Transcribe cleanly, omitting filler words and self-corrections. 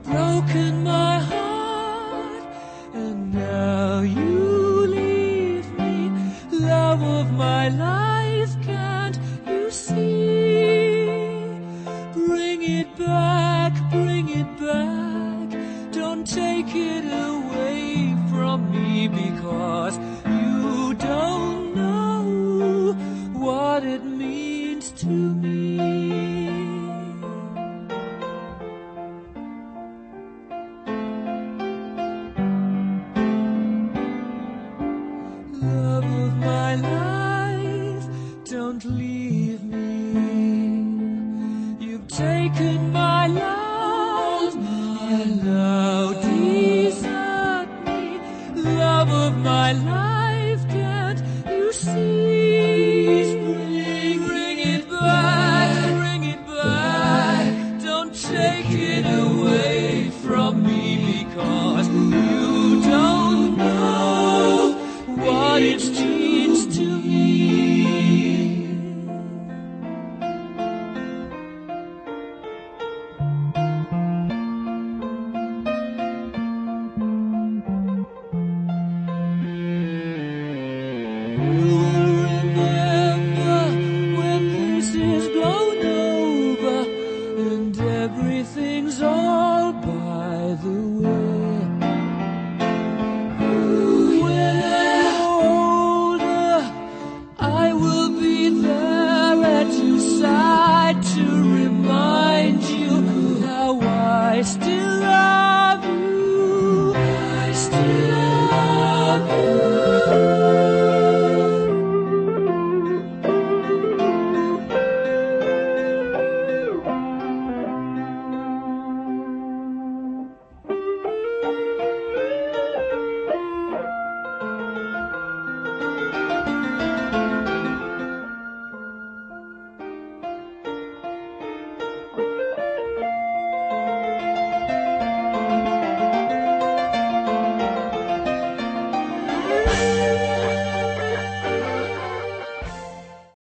broken my heart, and now you leave me. Love of my life, can't you see? Bring it back, bring it back. Don't take it away from me, because you don't know what it means to me. Love of my life, don't leave me. You've taken my love and now desert me. Love of my life, can't you see? Bring it back, bring it back. Don't take it away from me, because you don't know what it's